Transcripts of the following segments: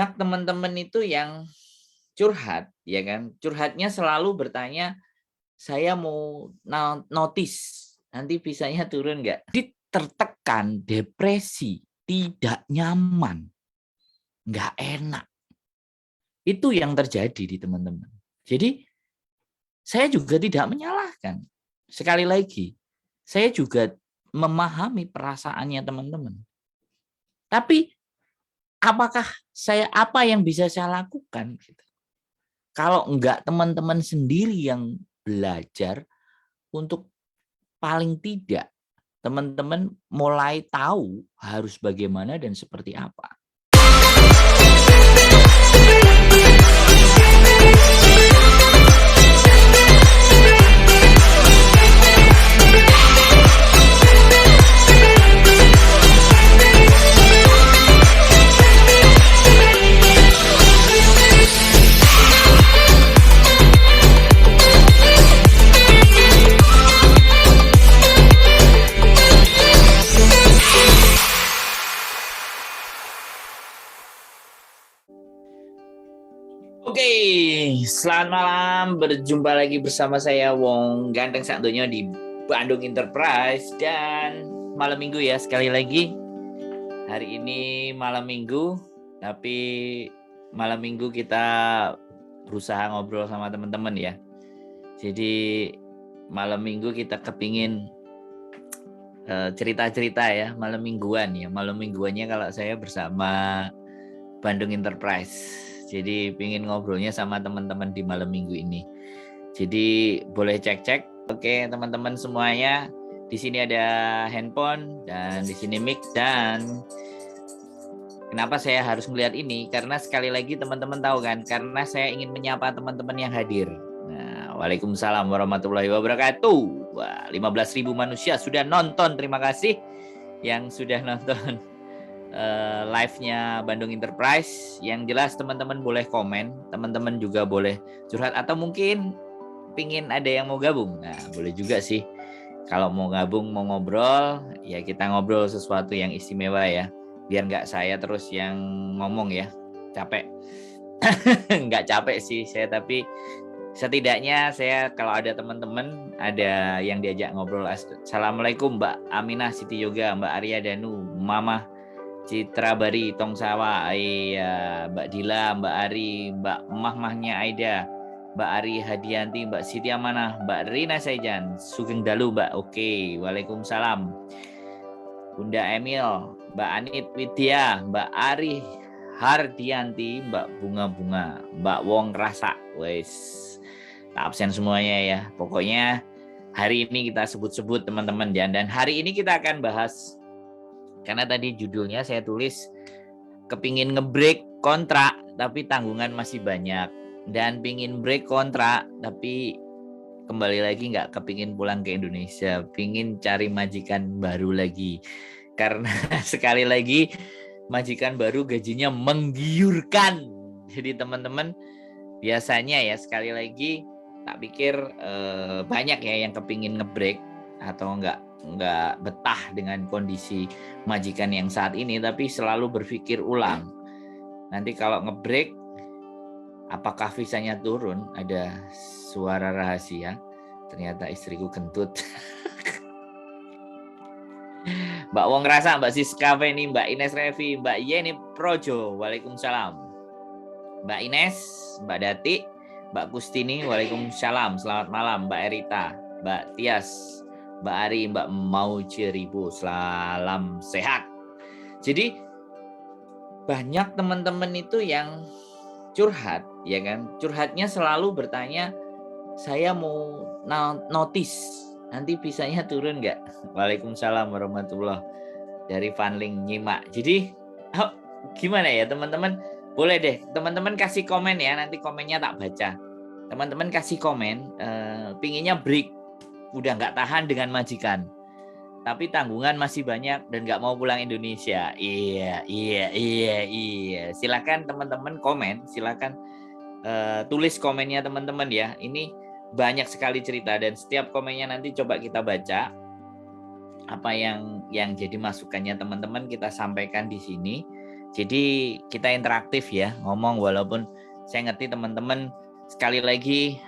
Banyak teman-teman itu yang curhat, ya kan? Curhatnya selalu bertanya, "Saya mau notice, nanti visanya turun nggak?" Jadi tertekan, depresi, tidak nyaman, nggak enak. Itu yang terjadi di teman-teman. Jadi saya juga tidak menyalahkan. Sekali lagi, saya juga memahami perasaannya teman-teman. Tapi apa yang bisa saya lakukan? Gitu. Kalau enggak teman-teman sendiri yang belajar untuk paling tidak teman-teman mulai tahu harus bagaimana dan seperti apa. Oke, selamat malam. Berjumpa lagi bersama saya Wong Ganteng Sakdonya di Bandung Enterprise dan malam minggu ya sekali lagi. Hari ini malam minggu, tapi malam minggu kita berusaha ngobrol sama teman-teman ya. Jadi malam minggu kita kepingin cerita-cerita ya, malam mingguan ya. Malam mingguannya kalau saya bersama Bandung Enterprise. Jadi pingin ngobrolnya sama teman-teman di malam minggu ini. Jadi boleh cek-cek. Oke, teman-teman semuanya. Di sini ada handphone dan di sini mic dan kenapa saya harus melihat ini? Karena sekali lagi teman-teman tahu kan, karena saya ingin menyapa teman-teman yang hadir. Nah, waalaikumsalam warahmatullahi wabarakatuh. Wah, 15.000 manusia sudah nonton. Terima kasih yang sudah nonton live-nya Bandung Enterprise. Yang jelas teman-teman boleh komen, teman-teman juga boleh curhat atau mungkin pingin ada yang mau gabung. Nah, boleh juga sih. Kalau mau gabung, mau ngobrol, ya kita ngobrol sesuatu yang istimewa ya. Biar nggak saya terus yang ngomong ya. Capek. Nggak capek sih saya, tapi setidaknya saya kalau ada teman-teman, ada yang diajak ngobrol. Assalamualaikum Mbak Aminah Siti Yoga, Mbak Arya Danu, Mama Citra Bari, Tong Sawa, Mbak Dila, Mbak Ari, Mbak Mahmahnya Aida, Mbak Ari Hadianti, Mbak Siti Amanah, Mbak Rina Saijan, Sugeng Dalu, Mbak. Oke, waalaikumsalam. Bunda Emil, Mbak Anit Widya, Mbak Ari Hardianti, Mbak Bunga-Bunga, Mbak Wong Rasa. Wes, tak absen semuanya ya. Pokoknya hari ini kita sebut-sebut teman-teman dan hari ini kita akan bahas. Karena tadi judulnya saya tulis kepingin ngebreak kontrak tapi tanggungan masih banyak, dan pingin break kontrak tapi kembali lagi nggak kepingin pulang ke Indonesia, pingin cari majikan baru lagi karena sekali lagi majikan baru gajinya menggiurkan. Jadi teman-teman biasanya ya sekali lagi tak pikir banyak ya yang kepingin ngebreak atau nggak betah dengan kondisi majikan yang saat ini, tapi selalu berpikir ulang. Nanti kalau ngebreak, apakah visanya turun? Ada suara rahasia. Ternyata istriku kentut. Mbak Wong Rasa, Mbak Siska Feni, Mbak Ines Revi, Mbak Yeni Projo, waalaikumsalam. Mbak Ines, Mbak Dati, Mbak Kustini, waalaikumsalam. Selamat malam, Mbak Erita, Mbak Tias, Mbak Ari, Mbak Mau Ceribu, salam sehat. Jadi banyak teman-teman itu yang curhat, ya kan? Curhatnya selalu bertanya, saya mau notice, nanti visanya turun nggak? Waalaikumsalam warahmatullahi dari Fanling nyimak. Jadi gimana ya teman-teman? Boleh deh teman-teman kasih komen ya, nanti komennya tak baca. Teman-teman kasih komen, pinginnya break. Udah nggak tahan dengan majikan, tapi tanggungan masih banyak dan nggak mau pulang Indonesia. Iya. Silakan teman-teman komen, silakan tulis komennya teman-teman ya. Ini banyak sekali cerita dan setiap komennya nanti coba kita baca. Apa yang jadi masukannya teman-teman kita sampaikan di sini Jadi kita interaktif ya, ngomong, walaupun saya ngerti teman-teman sekali lagi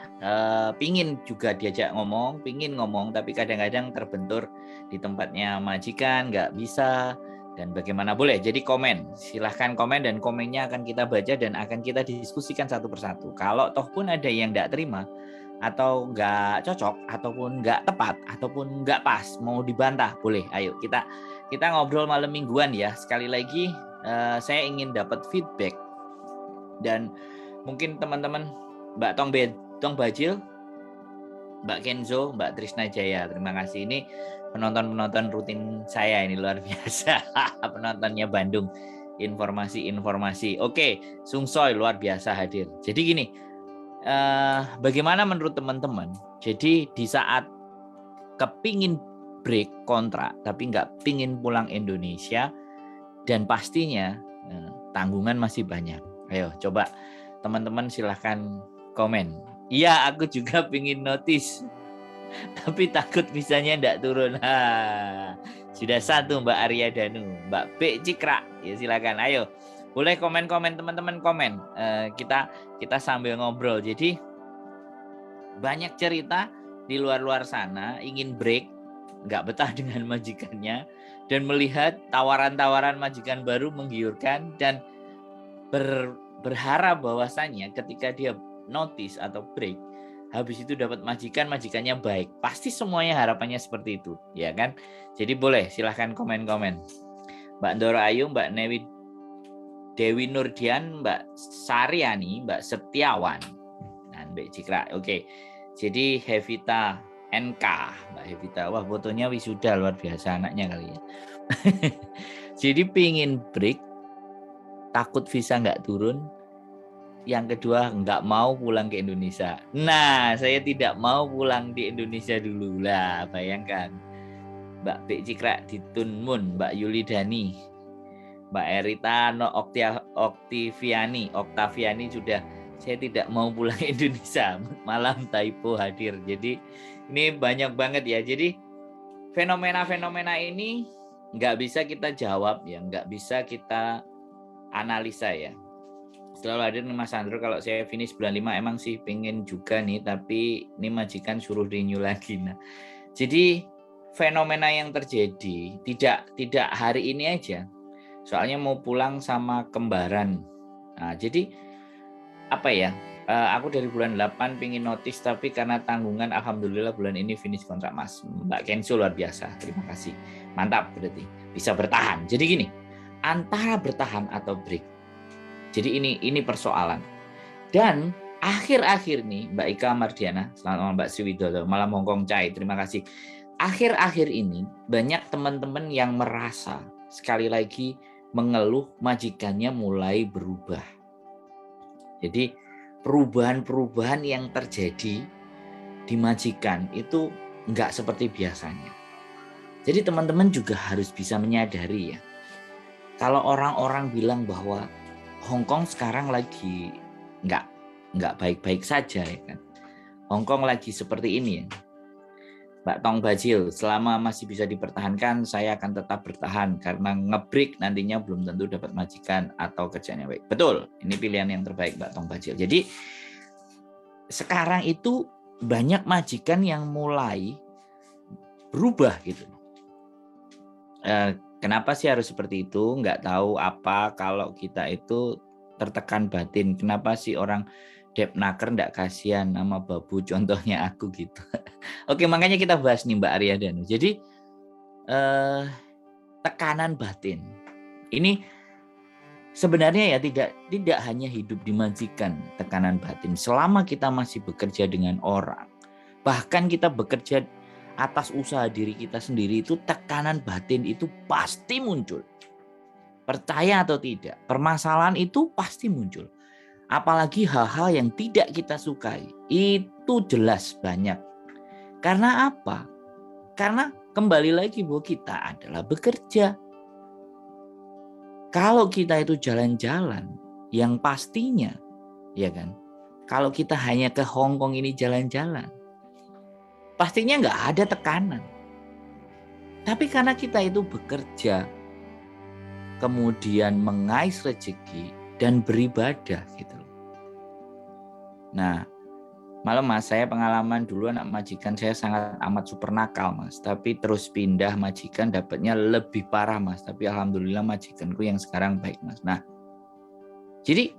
pingin juga diajak ngomong, pingin ngomong, tapi kadang-kadang terbentur di tempatnya majikan, nggak bisa, dan bagaimana boleh. Jadi komen, silahkan komen, dan komennya akan kita baca dan akan kita diskusikan satu persatu. Kalau toh pun ada yang nggak terima, atau nggak cocok, ataupun nggak tepat, ataupun nggak pas, mau dibantah, boleh. Ayo kita ngobrol malam mingguan ya. Sekali lagi saya ingin dapat feedback, dan mungkin teman-teman Mbak Tong Bajil, Mbak Kenzo, Mbak Trisna Jaya, terima kasih. Ini penonton rutin saya, ini luar biasa. Penontonnya Bandung, informasi. Oke, Sungsoy luar biasa hadir. Jadi gini, bagaimana menurut teman-teman? Jadi di saat kepingin break kontrak tapi nggak pingin pulang Indonesia, dan pastinya tanggungan masih banyak. Ayo coba teman-teman silahkan komen. Iya, aku juga pingin notice, tapi takut visanya enggak turun. Sudah satu Mbak Arya Danu, Mbak B Cikra. Ya silakan, ayo. Boleh komen-komen teman-teman, komen. Kita sambil ngobrol. Jadi banyak cerita di luar sana, ingin break, nggak betah dengan majikannya, dan melihat tawaran-tawaran majikan baru menggiurkan, dan berharap bahwasannya ketika dia notice atau break, habis itu dapat majikannya baik. Pasti semuanya harapannya seperti itu, ya kan? Jadi boleh silahkan komen-komen. Mbak Ndoro Ayu, Mbak Dewi Nurdian, Mbak Saryani, Mbak Setiawan, dan Mbak Cikra. Oke. Jadi Hevita NK, Mbak Hevita. Wah, fotonya wisuda, luar biasa anaknya kali ya. Jadi pingin break, takut visa nggak turun. Yang kedua, nggak mau pulang ke Indonesia. Nah, saya tidak mau pulang di Indonesia dulu lah. Bayangkan, Mbak B Cikra di Tunmun, Mbak Yuli Dani, Mbak Erita Oktaviani sudah, saya tidak mau pulang ke Indonesia. Malam Taipo hadir. Jadi ini banyak banget ya. Jadi fenomena-fenomena ini nggak bisa kita jawab ya, nggak bisa kita analisa ya. Selalu hadir nih Mas Sandro, kalau saya finish bulan 5 emang sih pengen juga nih, tapi ini majikan suruh renew lagi. Nah, jadi fenomena yang terjadi tidak hari ini aja. Soalnya mau pulang sama kembaran. Nah, jadi apa ya? Aku dari bulan 8 pengen notice, tapi karena tanggungan alhamdulillah bulan ini finish kontrak Mas. Mbak Kenzo luar biasa. Terima kasih. Mantap, berarti bisa bertahan. Jadi gini, antara bertahan atau break. Jadi ini persoalan. Dan akhir-akhir nih Mbak Ika Mardiana, selamat malam Mbak Sriwidodo, malam Hongkong Chai, terima kasih. Akhir-akhir ini banyak teman-teman yang merasa, sekali lagi mengeluh, majikannya mulai berubah. Jadi perubahan-perubahan yang terjadi di majikan itu nggak seperti biasanya. Jadi teman-teman juga harus bisa menyadari ya, kalau orang-orang bilang bahwa Hongkong sekarang lagi nggak baik-baik saja ya kan. Hongkong lagi seperti ini ya. Mbak Tong Bajil, selama masih bisa dipertahankan, saya akan tetap bertahan karena ngebreak nantinya belum tentu dapat majikan atau kerjanya baik. Betul, ini pilihan yang terbaik Mbak Tong Bajil. Jadi sekarang itu banyak majikan yang mulai berubah gitu. Kenapa sih harus seperti itu? Nggak tahu apa kalau kita itu tertekan batin. Kenapa sih orang depnaker nggak kasihan sama babu? Contohnya aku gitu. Oke, makanya kita bahas nih Mbak Arya Danu. Jadi tekanan batin. Ini sebenarnya ya tidak hanya hidup di majikan, tekanan batin. Selama kita masih bekerja dengan orang, bahkan kita bekerja atas usaha diri kita sendiri, itu tekanan batin itu pasti muncul. Percaya atau tidak, permasalahan itu pasti muncul. Apalagi hal-hal yang tidak kita sukai, itu jelas banyak. Karena apa? Karena kembali lagi bahwa kita adalah bekerja. Kalau kita itu jalan-jalan, yang pastinya, ya kan? Kalau kita hanya ke Hongkong ini jalan-jalan, pastinya nggak ada tekanan. Tapi karena kita itu bekerja, kemudian mengais rezeki dan beribadah gitu. Nah, malam Mas, saya pengalaman dulu anak majikan saya sangat amat super nakal Mas. Tapi terus pindah majikan dapatnya lebih parah Mas. Tapi alhamdulillah majikanku yang sekarang baik Mas. Nah, jadi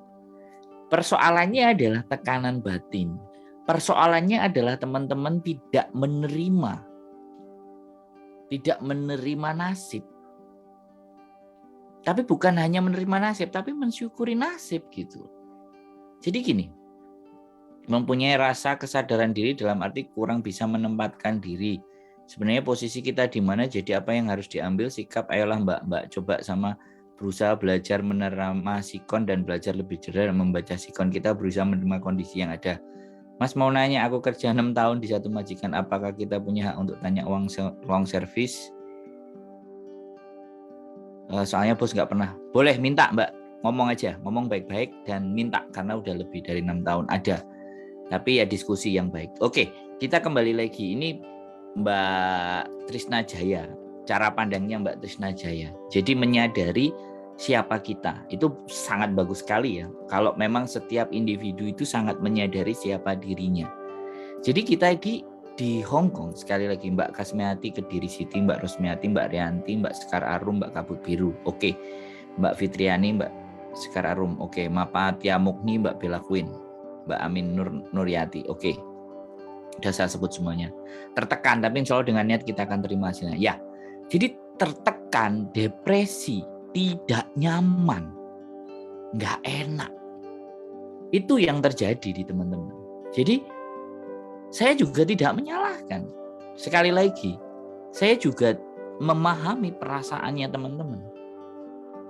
persoalannya adalah tekanan batin. Persoalannya adalah teman-teman tidak menerima. Tidak menerima nasib. Tapi bukan hanya menerima nasib, tapi mensyukuri nasib gitu. Jadi gini, mempunyai rasa kesadaran diri dalam arti kurang bisa menempatkan diri. Sebenarnya posisi kita di mana, jadi apa yang harus diambil sikap, ayolah mbak coba sama berusaha belajar menerima sikon dan belajar lebih cerdas membaca sikon. Kita berusaha menerima kondisi yang ada. Mas mau nanya, aku kerja 6 tahun di satu majikan, apakah kita punya hak untuk tanya uang servis? Soalnya bos nggak pernah. Boleh minta mbak, ngomong aja, ngomong baik-baik dan minta karena udah lebih dari 6 tahun ada. Tapi ya diskusi yang baik. Oke, kita kembali lagi. Ini Mbak Trisna Jaya. Cara pandangnya Mbak Trisna Jaya. Jadi menyadari siapa kita. Itu sangat bagus sekali ya. Kalau memang setiap individu itu sangat menyadari siapa dirinya. Jadi kita di Hong Kong, sekali lagi Mbak Kasmiati Kediri City, Mbak Rosmiati, Mbak Rianti, Mbak Sekar Arum, Mbak Kabut Biru. Oke. Mbak Fitriani, Mbak Sekar Arum. Oke. Mapatia Mukni, Mbak Bella Queen. Mbak Amin Nuryati, oke. Udah saya sebut semuanya. Tertekan, tapi insya Allah dengan niat kita akan terima hasilnya. Ya, jadi tertekan, depresi, tidak nyaman, nggak enak. Itu yang terjadi di teman-teman. Jadi, saya juga tidak menyalahkan. Sekali lagi, saya juga memahami perasaannya teman-teman.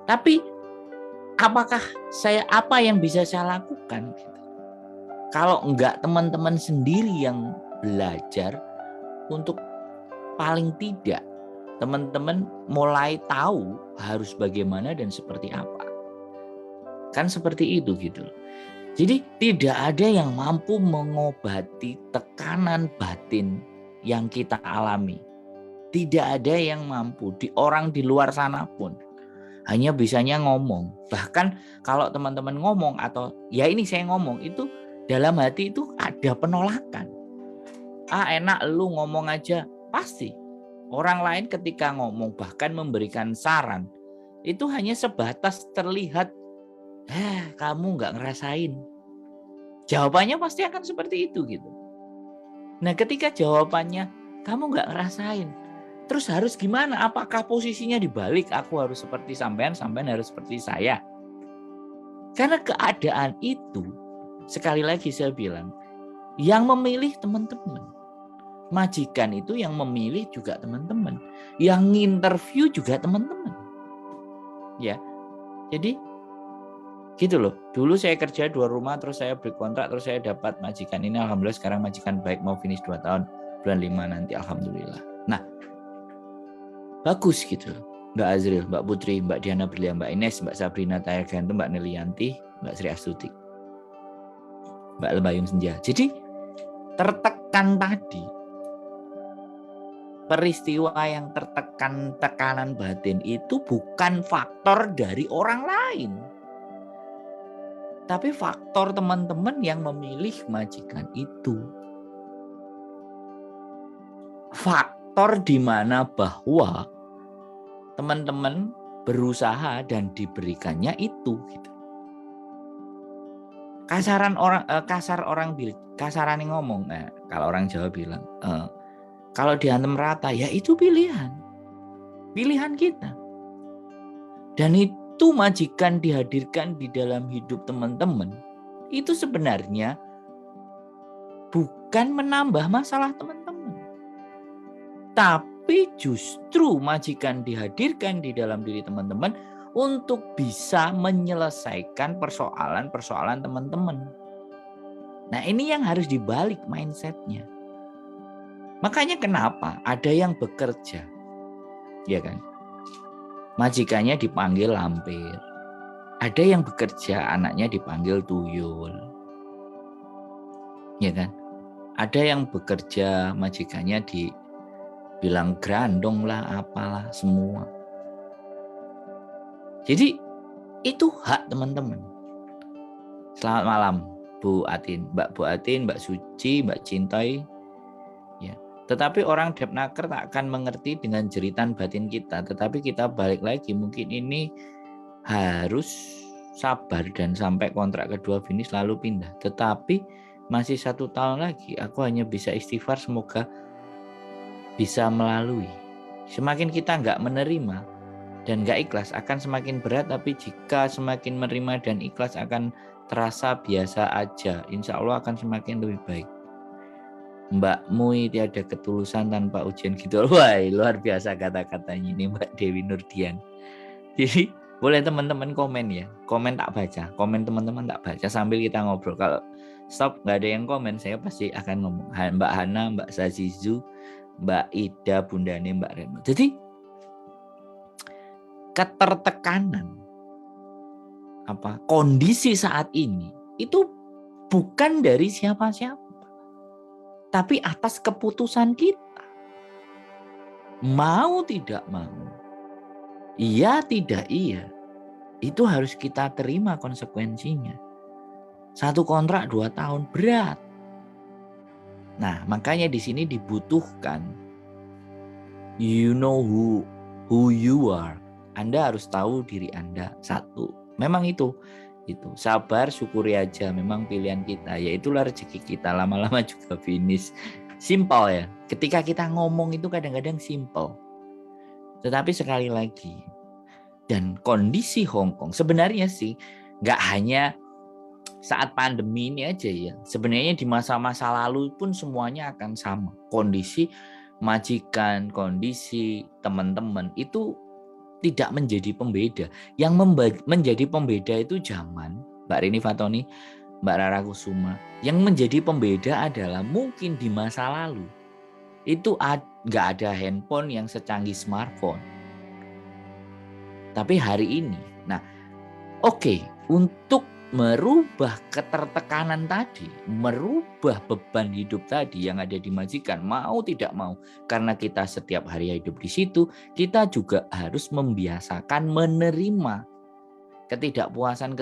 Tapi, apa yang bisa saya lakukan? Kalau enggak teman-teman sendiri yang belajar untuk paling tidak teman-teman mulai tahu harus bagaimana dan seperti apa. Kan seperti itu gitu. Jadi tidak ada yang mampu mengobati tekanan batin yang kita alami. Tidak ada yang mampu, orang di luar sana pun hanya bisanya ngomong. Bahkan kalau teman-teman ngomong atau ya ini saya ngomong itu dalam hati itu ada penolakan. Enak lu ngomong aja. Pasti. Orang lain ketika ngomong bahkan memberikan saran. Itu hanya sebatas terlihat. Kamu gak ngerasain. Jawabannya pasti akan seperti itu gitu. Nah ketika jawabannya kamu gak ngerasain. Terus harus gimana? Apakah posisinya dibalik? Aku harus seperti sampean harus seperti saya. Karena keadaan itu sekali lagi saya bilang, yang memilih teman-teman. Majikan itu yang memilih juga teman-teman. Yang nginterview juga teman-teman. Ya, jadi gitu loh. Dulu saya kerja 2 rumah, terus saya beri kontrak, terus saya dapat majikan ini. Alhamdulillah sekarang majikan baik, mau finish 2 tahun. Bulan 5 nanti alhamdulillah. Nah, bagus gitu loh. Mbak Azril, Mbak Putri, Mbak Diana Berlian, Mbak Ines, Mbak Sabrina Tayarganto, Mbak Nelianti, Mbak Sri Astuti, Mbak Lebayung Senja. Jadi tertekan tadi, peristiwa yang tertekan, tekanan batin itu bukan faktor dari orang lain. Tapi faktor teman-teman yang memilih majikan itu. Faktor di mana bahwa teman-teman berusaha dan diberikannya itu gitu. Kasaran ngomong, kalau orang Jawa bilang, kalau diantem rata, ya itu pilihan kita. Dan itu majikan dihadirkan di dalam hidup teman-teman, itu sebenarnya bukan menambah masalah teman-teman, tapi justru majikan dihadirkan di dalam diri teman-teman untuk bisa menyelesaikan persoalan-persoalan teman-teman. Nah ini yang harus dibalik mindsetnya. Makanya kenapa ada yang bekerja, ya kan? Majikannya dipanggil lampir. Ada yang bekerja, anaknya dipanggil tuyul. Ya kan? Ada yang bekerja, majikannya dibilang grandong lah, apalah semua. Jadi itu hak teman-teman. Selamat malam Bu Atin, Mbak Bu Atin, Mbak Suci, Mbak Cintoy. Ya. Tetapi orang depnaker tak akan mengerti dengan jeritan batin kita. Tetapi kita balik lagi, mungkin ini harus sabar dan sampai kontrak kedua finish lalu pindah. Tetapi masih 1 tahun lagi, aku hanya bisa istighfar semoga bisa melalui. Semakin kita nggak menerima dan nggak ikhlas akan semakin berat, tapi jika semakin menerima dan ikhlas akan terasa biasa aja. Insya Allah akan semakin lebih baik. Mbak Mui tiada ketulusan tanpa ujian gitu. Wah, luar biasa kata-katanya ini Mbak Dewi Nurdian. Jadi boleh teman-teman komen ya. Komen tak baca. Komen teman-teman tak baca sambil kita ngobrol. Kalau stop nggak ada yang komen, saya pasti akan ngomong. Mbak Hana, Mbak Zazizu, Mbak Ida, Bundane, Mbak Reno. Jadi ketertekanan kondisi saat ini itu bukan dari siapa-siapa, tapi atas keputusan kita. Mau tidak mau, iya tidak iya, itu harus kita terima konsekuensinya. 1 kontrak 2 tahun berat. Nah, makanya di sini dibutuhkan you know who you are. Anda harus tahu diri Anda. 1. Memang itu sabar, syukuri aja. Memang pilihan kita, yaitulah rezeki kita. Lama-lama juga finish. Simple ya. Ketika kita ngomong itu kadang-kadang simple. Tetapi sekali lagi, dan kondisi Hong Kong sebenarnya sih nggak hanya saat pandemi ini aja ya. Sebenarnya di masa-masa lalu pun semuanya akan sama. Kondisi majikan, kondisi teman-teman itu tidak menjadi pembeda. Yang menjadi pembeda itu zaman Mbak Rini Fatoni, Mbak Rara Kusuma. Yang menjadi pembeda adalah mungkin di masa lalu itu nggak ada handphone yang secanggih smartphone. Tapi hari ini, untuk merubah ketertekanan tadi, merubah beban hidup tadi yang ada di majikan, mau tidak mau, karena kita setiap hari hidup di situ, kita juga harus membiasakan menerima ketidakpuasan,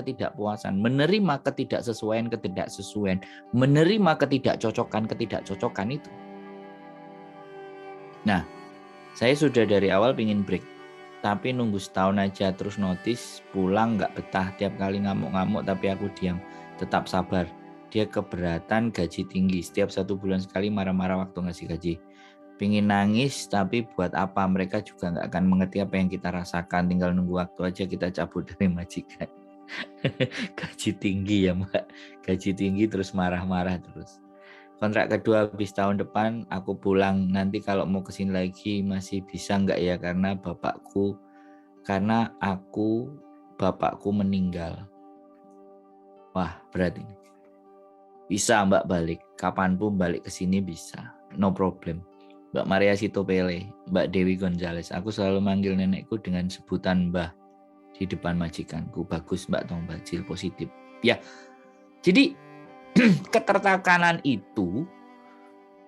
menerima ketidaksesuaian, menerima ketidakcocokan itu. Nah, saya sudah dari awal pingin break, tapi nunggu setahun aja terus notice pulang nggak betah, tiap kali ngamuk-ngamuk tapi aku diam, tetap sabar. Dia keberatan gaji tinggi, setiap 1 bulan sekali marah-marah waktu ngasih gaji. Pingin nangis tapi buat apa, mereka juga nggak akan mengerti apa yang kita rasakan, tinggal nunggu waktu aja kita cabut dari majikan. Gaji tinggi ya Mbak, gaji tinggi terus marah-marah terus. Kontrak kedua habis tahun depan aku pulang, nanti kalau mau kesini lagi masih bisa nggak ya, karena bapakku meninggal. Wah berat ini. Bisa Mbak balik, kapanpun balik ke sini bisa, no problem. Mbak Maria Sitopele, Mbak Dewi Gonzales, aku selalu manggil nenekku dengan sebutan Mbah di depan majikanku. Bagus Mbak Tong Bajil, positif. Ya, jadi ketertekanan itu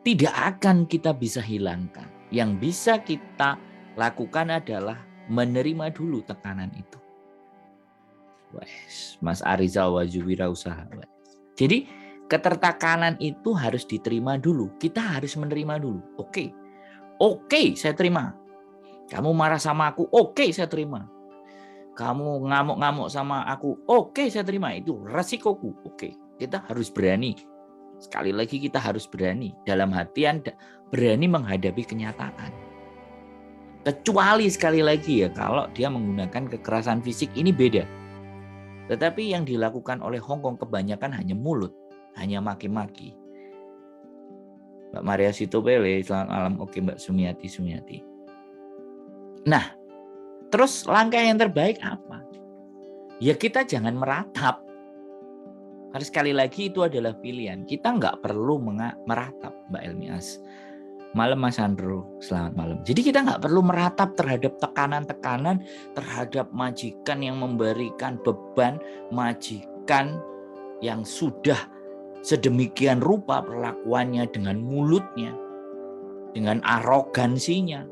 tidak akan kita bisa hilangkan. Yang bisa kita lakukan adalah menerima dulu tekanan itu. Mas Arizal Waju Wirausaha. Jadi ketertekanan itu harus diterima dulu. Kita harus menerima dulu. Oke, saya terima. Kamu marah sama aku, oke, saya terima. Kamu ngamuk-ngamuk sama aku, oke, saya terima. Itu resikoku, oke. Kita harus berani. Sekali lagi kita harus berani. Dalam artian berani menghadapi kenyataan. Kecuali sekali lagi ya, kalau dia menggunakan kekerasan fisik, ini beda. Tetapi yang dilakukan oleh Hong Kong kebanyakan hanya mulut, hanya maki-maki. Mbak Maria Sitopele, selamat malam. Oke Mbak Sumiati. Nah, terus langkah yang terbaik apa? Ya kita jangan meratap. Karena sekali lagi itu adalah pilihan. Kita nggak perlu meratap, Mbak Elmias. Malam Mas Andro, selamat malam. Jadi kita nggak perlu meratap terhadap tekanan-tekanan, terhadap majikan yang memberikan beban, majikan yang sudah sedemikian rupa perlakuannya dengan mulutnya, dengan arogansinya.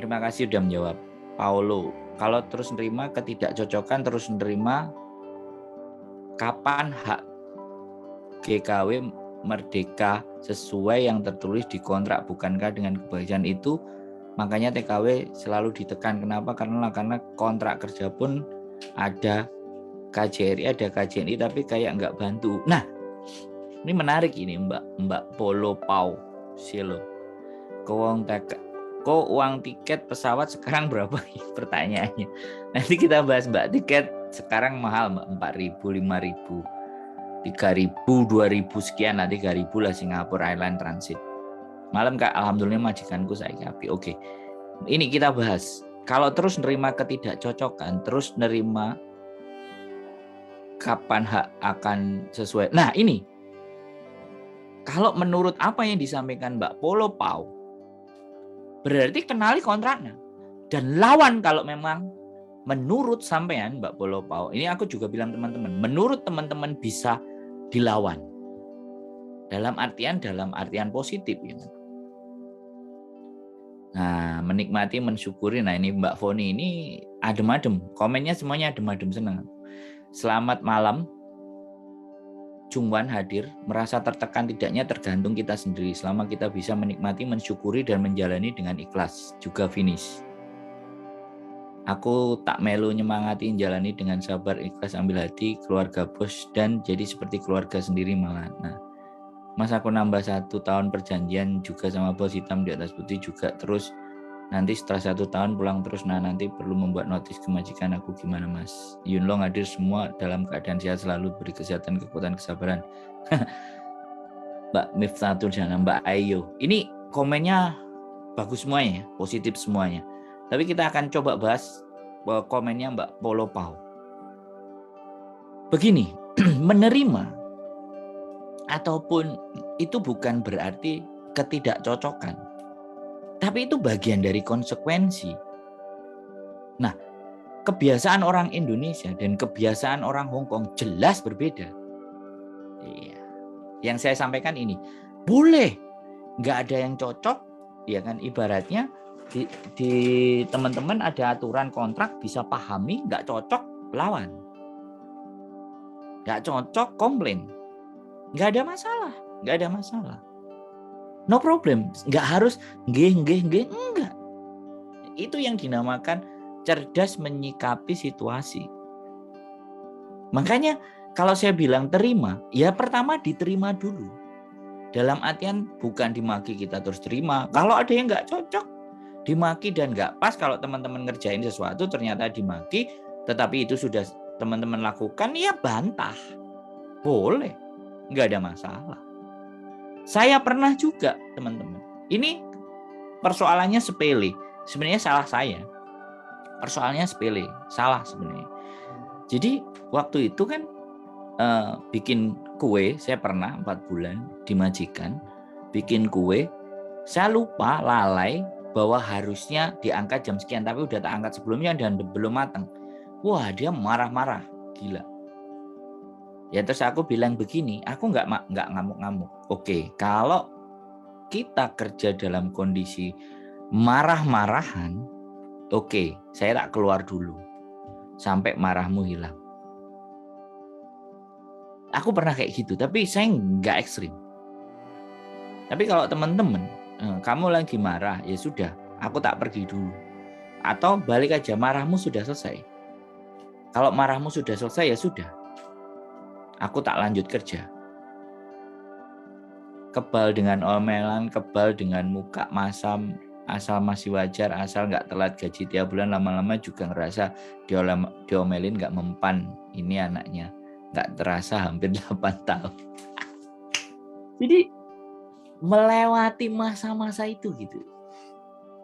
Terima kasih udah menjawab. Paulo, kalau terus nerima ketidakcocokan, terus nerima kapan hak GKW merdeka sesuai yang tertulis di kontrak, bukankah dengan kebahagiaan itu makanya TKW selalu ditekan? Kenapa? Karena kontrak kerja pun ada KJRI, ada KJNI, tapi kayak nggak bantu. Nah, ini menarik ini Mbak Polo Pau Silo. Kok uang tiket pesawat sekarang berapa? Pertanyaannya. Nanti kita bahas Mbak. Tiket sekarang mahal Mbak, 4.000, 5.000, 3.000, 2.000 sekian, nanti 3.000 lah Singapura Airlines Transit. Malam Kak, alhamdulillah majikanku saya kapi. Oke. Ini kita bahas. Kalau terus nerima ketidakcocokan, terus nerima kapan hak akan sesuai. Nah, ini kalau menurut apa yang disampaikan Mbak Polo Pau, berarti kenali kontraknya dan lawan kalau memang menurut sampean Mbak Polo Pau. Ini aku juga bilang teman-teman, menurut teman-teman bisa dilawan. Dalam artian positif ya. Nah, menikmati, mensyukuri. Nah, ini Mbak Foni ini adem-adem. Komennya semuanya adem-adem, senang. Selamat malam. Jungwan hadir, merasa tertekan tidaknya tergantung kita sendiri. Selama kita bisa menikmati, mensyukuri, dan menjalani dengan ikhlas. Juga finish. Aku tak melu nyemangati, jalani dengan sabar, ikhlas, ambil hati, keluarga bos, dan jadi seperti keluarga sendiri malah. Nah, Mas aku nambah 1 tahun perjanjian juga sama bos, hitam di atas putih juga, terus nanti setelah 1 tahun pulang terus. Nah, nanti perlu membuat notis ke majikan aku, gimana Mas? Yunlong hadir, semua dalam keadaan sehat selalu, beri kesehatan, kekuatan, kesabaran. Mbak Miftatul Jana, Mbak Ayo. Ini komennya bagus semuanya, positif semuanya. Tapi kita akan coba bahas komennya Mbak Polo Pau. Begini, menerima ataupun itu bukan berarti ketidakcocokan, tapi itu bagian dari konsekuensi. Nah, kebiasaan orang Indonesia dan kebiasaan orang Hong Kong jelas berbeda. Iya. Yang saya sampaikan ini, boleh nggak ada yang cocok, ya kan? Ibaratnya di teman-teman ada aturan kontrak, bisa pahami, nggak cocok lawan, nggak cocok komplain. Nggak ada masalah. No problem. Nggak harus enggak. Itu yang dinamakan cerdas menyikapi situasi. Makanya kalau saya bilang terima, ya pertama diterima dulu. Dalam artian bukan dimaki kita terus terima. Kalau ada yang nggak cocok, dimaki dan nggak pas. Kalau teman-teman ngerjain sesuatu ternyata dimaki, tetapi itu sudah teman-teman lakukan, ya bantah. Boleh. Nggak ada masalah. Saya pernah juga teman-teman. Ini persoalannya sepele. Sebenarnya salah saya. Persoalannya sepele. Salah sebenarnya. Jadi waktu itu kan bikin kue. Saya pernah 4 bulan di majikan. Bikin kue. Saya lupa, lalai bahwa harusnya diangkat jam sekian. Tapi udah tak angkat sebelumnya dan belum matang. Wah, dia marah-marah. Gila. Ya terus aku bilang begini, aku nggak ngamuk-ngamuk. Oke, kalau kita kerja dalam kondisi marah-marahan, oke, saya tak keluar dulu sampai marahmu hilang. Aku pernah kayak gitu, tapi saya nggak ekstrim. Tapi kalau teman-teman, kamu lagi marah, ya sudah, aku tak pergi dulu. Atau balik aja, marahmu sudah selesai. Kalau marahmu sudah selesai, ya sudah. Aku tak lanjut kerja. Kebal dengan omelan, kebal dengan muka masam, asal masih wajar, asal nggak telat gaji tiap bulan, lama-lama juga ngerasa diomelin nggak mempan. Ini anaknya nggak terasa hampir 8 tahun. Jadi melewati masa-masa itu gitu.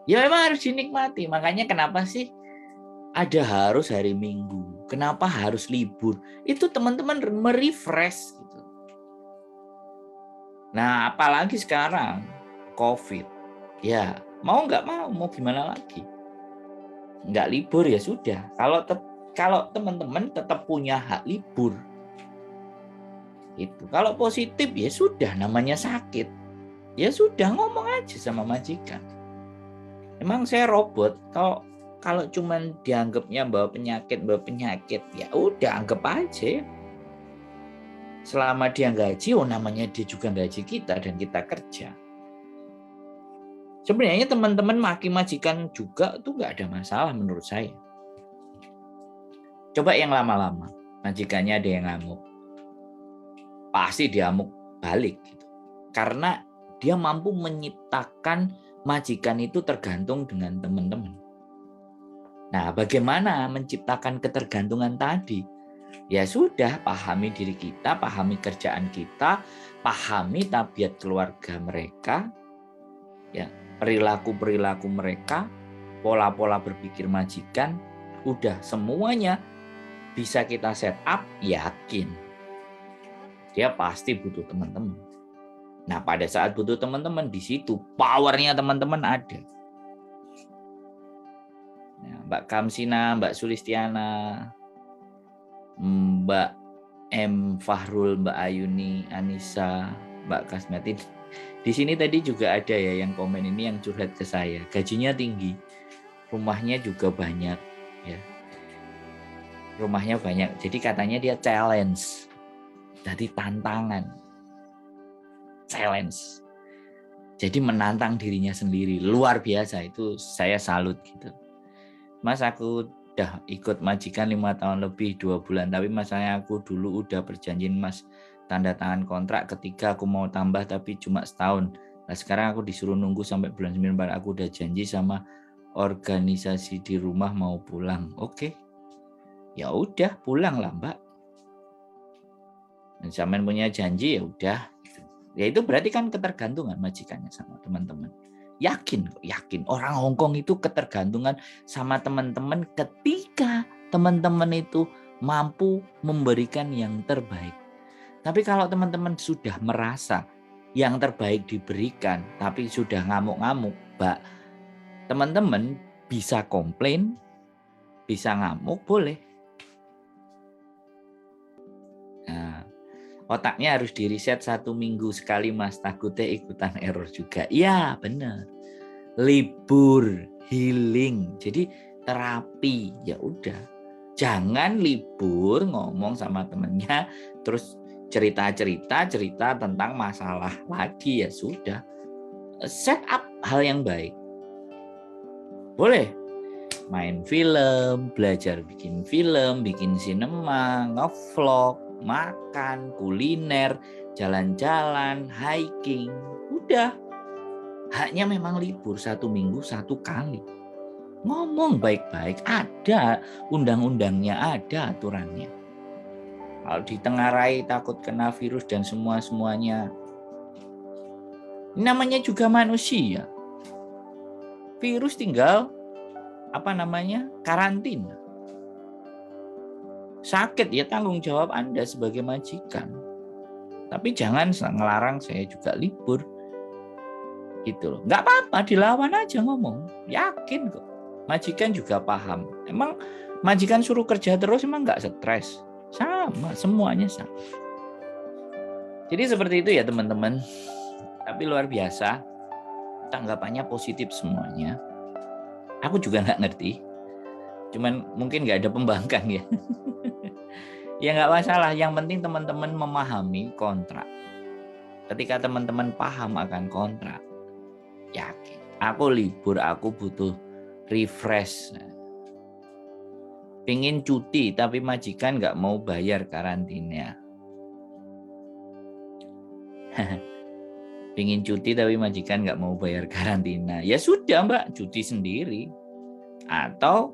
Ya memang harus dinikmati. Makanya kenapa sih ada harus hari Minggu? Kenapa harus libur? Itu teman-teman merefresh gitu. Nah, apalagi sekarang COVID. Ya, mau nggak mau gimana lagi? Nggak libur ya sudah. Kalau teman-teman tetap punya hak libur. Itu. Kalau positif ya sudah, namanya sakit. Ya sudah, ngomong aja sama majikan. Emang saya robot? Kalau cuman dianggapnya bawa penyakit, ya udah anggap aja. Selama dia gaji, namanya dia juga gaji kita dan kita kerja. Sebenarnya teman-teman maki majikan juga tuh nggak ada masalah menurut saya. Coba yang lama-lama, majikannya ada yang ngamuk, pasti dia ngamuk balik gitu. Karena dia mampu menciptakan majikan itu tergantung dengan teman-teman. Nah, bagaimana menciptakan ketergantungan tadi? Ya sudah, pahami diri kita, pahami kerjaan kita, pahami tabiat keluarga mereka, ya, perilaku-perilaku mereka, pola-pola berpikir majikan, udah semuanya bisa kita set up, yakin dia pasti butuh teman-teman. Nah, pada saat butuh teman-teman, di situ powernya teman-teman ada. Nah, Mbak Kamsina, Mbak Sulistiana, Mbak M. Fahrul, Mbak Ayuni, Anissa, Mbak Kasmeti. Di sini tadi juga ada ya yang komen ini yang curhat ke saya. Gajinya tinggi, rumahnya juga banyak, ya. Rumahnya banyak, jadi katanya dia challenge, jadi tantangan, challenge. Jadi menantang dirinya sendiri, luar biasa, itu saya salut gitu. Mas, aku udah ikut majikan 5 tahun lebih 2 bulan, tapi masalahnya aku dulu udah perjanjian Mas tanda tangan kontrak, ketika aku mau tambah tapi cuma setahun. Nah, sekarang aku disuruh nunggu sampai bulan 9, aku udah janji sama organisasi di rumah mau pulang. Oke. Ya udah, pulang lah Mbak. Dan zaman punya janji, ya udah. Ya itu berarti kan ketergantungan majikannya sama teman-teman. Yakin orang Hongkong itu ketergantungan sama teman-teman ketika teman-teman itu mampu memberikan yang terbaik. Tapi kalau teman-teman sudah merasa yang terbaik diberikan tapi sudah ngamuk-ngamuk, Mbak, teman-teman bisa komplain, bisa ngamuk, boleh. Nah, otaknya harus di-reset 1 minggu sekali Mas, takutnya ikutan error juga. Iya, benar. Libur, healing. Jadi terapi, ya udah. Jangan libur ngomong sama temennya terus cerita tentang masalah lagi, ya sudah. Set up hal yang baik. Boleh main film, belajar bikin film, bikin sinema, ngevlog, makan, kuliner, jalan-jalan, hiking. Udah. Haknya memang libur 1 minggu 1 kali. Ngomong baik-baik, ada undang-undangnya, ada aturannya. Kalau ditengarai takut kena virus dan semuanya. Namanya juga manusia. Virus tinggal karantina. Sakit ya tanggung jawab Anda sebagai majikan. Tapi jangan ngelarang saya juga libur. Gitu loh. Nggak apa-apa, dilawan aja ngomong. Yakin kok. Majikan juga paham. Emang majikan suruh kerja terus emang nggak stres? Sama, semuanya sama. Jadi seperti itu ya teman-teman. Tapi luar biasa. Tanggapannya positif semuanya. Aku juga nggak ngerti. Cuman mungkin nggak ada pembangkang ya. Ya nggak masalah. Yang penting teman-teman memahami kontrak. Ketika teman-teman paham akan kontrak, yakin. Aku libur, aku butuh refresh. Pingin cuti tapi majikan nggak mau bayar karantina. Pingin cuti tapi majikan nggak mau bayar karantina. Ya sudah Mbak, cuti sendiri. Atau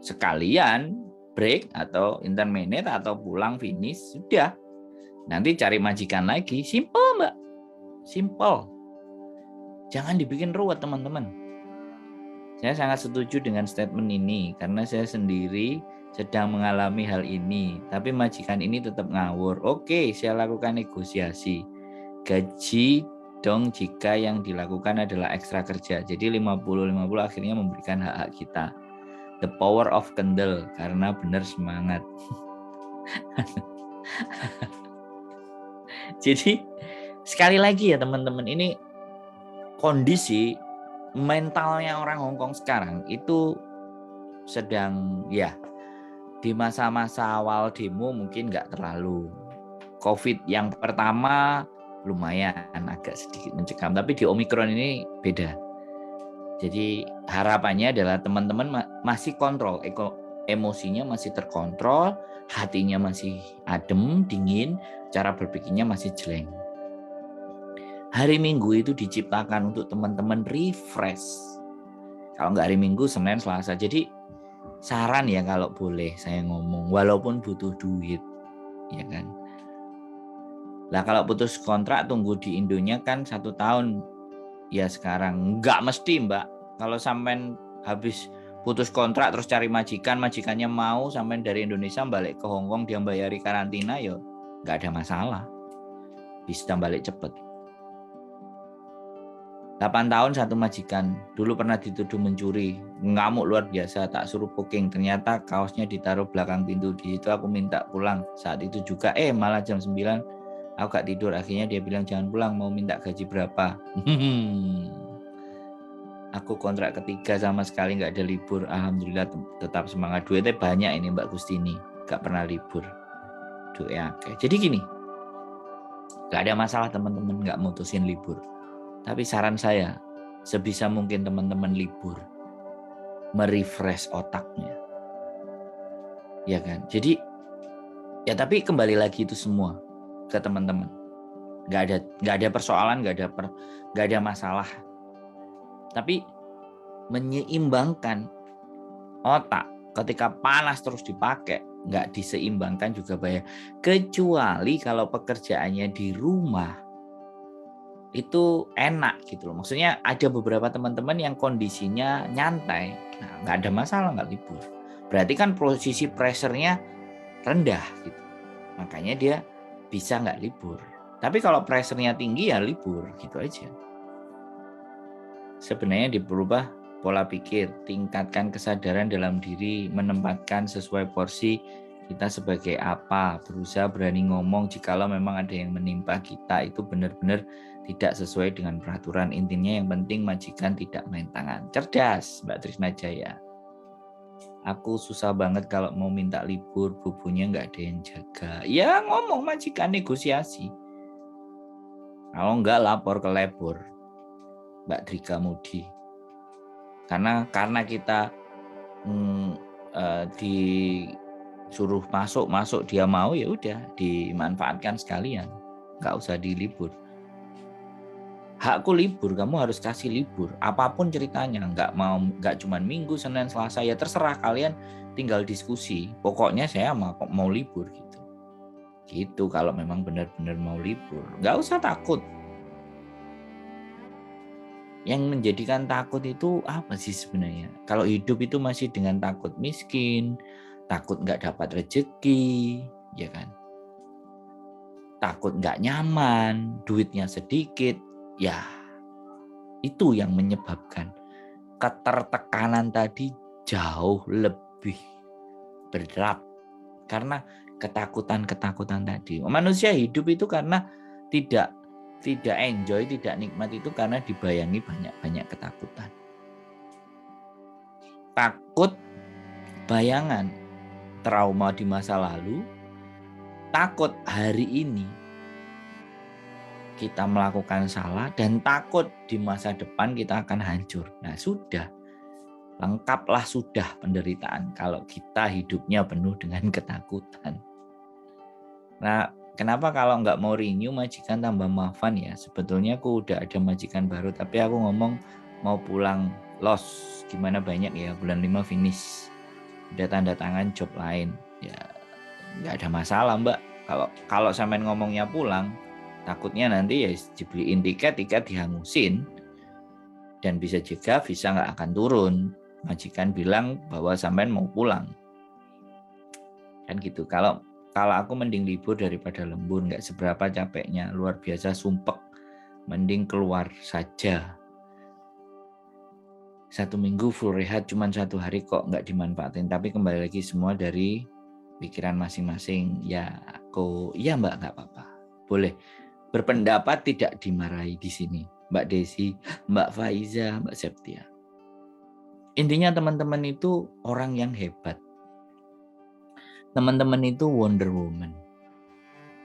sekalian break atau intermittent atau pulang finish, sudah. Nanti cari majikan lagi. Simple Mbak. Simple. Jangan dibikin ruwet teman-teman. Saya sangat setuju dengan statement ini karena saya sendiri sedang mengalami hal ini. Tapi majikan ini tetap ngawur. Oke, saya lakukan negosiasi. Gaji dong jika yang dilakukan adalah ekstra kerja. Jadi 50-50 akhirnya memberikan hak-hak kita. The power of Kendall, karena benar semangat. Jadi sekali lagi ya teman-teman, ini kondisi mentalnya orang Hong Kong sekarang itu sedang ya di masa-masa awal demo mungkin nggak terlalu. COVID yang pertama lumayan agak sedikit mencekam, tapi di Omicron ini beda. Jadi harapannya adalah teman-teman masih kontrol, emosinya masih terkontrol, hatinya masih adem, dingin, cara berpikirnya masih jeleng. Hari Minggu itu diciptakan untuk teman-teman refresh. Kalau nggak hari Minggu, Senin, Selasa. Jadi saran ya kalau boleh saya ngomong, walaupun butuh duit, ya kan. Lah kalau putus kontrak tunggu di Indonya kan 1 tahun. Ya sekarang nggak mesti Mbak. Kalau sampean habis putus kontrak terus cari majikan, majikannya mau sampean dari Indonesia balik ke Hong Kong dia bayari karantina, ya nggak ada masalah. Bisa balik cepet. 8 tahun satu majikan, dulu pernah dituduh mencuri, ngamuk luar biasa, tak suruh booking, ternyata kaosnya ditaruh belakang pintu, di situ aku minta pulang, saat itu juga malah jam 9 aku gak tidur, akhirnya dia bilang jangan pulang, mau minta gaji berapa. Aku kontrak ketiga sama sekali gak ada libur, alhamdulillah tetap semangat, duitnya banyak ini Mbak Gustini, gak pernah libur. Jadi gini, gak ada masalah teman-teman gak mutusin libur. Tapi saran saya, sebisa mungkin teman-teman libur, merefresh otaknya, ya kan. Jadi, ya tapi kembali lagi itu semua ke teman-teman. Gak ada persoalan, gak ada masalah. Tapi menyeimbangkan otak, ketika panas terus dipakai, gak diseimbangkan juga bahaya. Kecuali kalau pekerjaannya di rumah. Itu enak gitu loh. Maksudnya ada beberapa teman-teman yang kondisinya nyantai. Nah, nggak ada masalah nggak libur. Berarti kan posisi pressure-nya rendah gitu. Makanya dia bisa nggak libur. Tapi kalau pressure-nya tinggi ya libur gitu aja. Sebenarnya diperubah pola pikir, tingkatkan kesadaran dalam diri, menempatkan sesuai porsi kita sebagai apa, berusaha berani ngomong jikalau memang ada yang menimpa kita itu benar-benar tidak sesuai dengan peraturan. Intinya yang penting majikan tidak main tangan. Cerdas Mbak Trisna Jaya. Aku susah banget kalau mau minta libur, bubunya nggak ada yang jaga. Ya ngomong majikan, negosiasi. Kalau nggak lapor ke labor Mbak Drika Mudi. Karena kita disuruh masuk dia mau, ya udah dimanfaatkan sekalian, nggak usah dilibur. Hakku libur, kamu harus kasih libur apapun ceritanya, nggak cuma Minggu, Senin, Selasa, ya terserah kalian, tinggal diskusi, pokoknya saya mau libur gitu kalau memang benar-benar mau libur, nggak usah takut. Yang menjadikan takut itu apa sih sebenarnya? Kalau hidup itu masih dengan takut miskin, takut nggak dapat rezeki, ya kan? Takut nggak nyaman, duitnya sedikit, ya itu yang menyebabkan ketertekanan tadi jauh lebih berat. Karena ketakutan tadi. Manusia hidup itu karena tidak enjoy, tidak nikmat itu karena dibayangi banyak ketakutan. Takut bayangan trauma di masa lalu, takut hari ini kita melakukan salah, dan takut di masa depan kita akan hancur. Nah sudah, lengkaplah sudah penderitaan kalau kita hidupnya penuh dengan ketakutan. Nah, kenapa kalau nggak mau renew majikan tambah maafan ya? Sebetulnya aku udah ada majikan baru, tapi aku ngomong mau pulang los. Gimana banyak ya, bulan 5 finish. Udah tanda tangan job lain. Ya nggak ada masalah Mbak. Kalau sampean ngomongnya pulang, takutnya nanti ya dibeliin tiket dihangusin. Dan bisa juga visa nggak akan turun. Majikan bilang bahwa sampean mau pulang. Kan gitu. Kalau aku mending libur daripada lembur, nggak seberapa capeknya, luar biasa sumpek, mending keluar saja. 1 minggu full rehat cuma 1 hari kok nggak dimanfaatin, tapi kembali lagi semua dari pikiran masing-masing. Ya Mbak, nggak apa-apa, boleh berpendapat, tidak dimarahi di sini. Mbak Desi, Mbak Faiza, Mbak Septia. Intinya teman-teman itu orang yang hebat. Teman-teman itu Wonder Woman.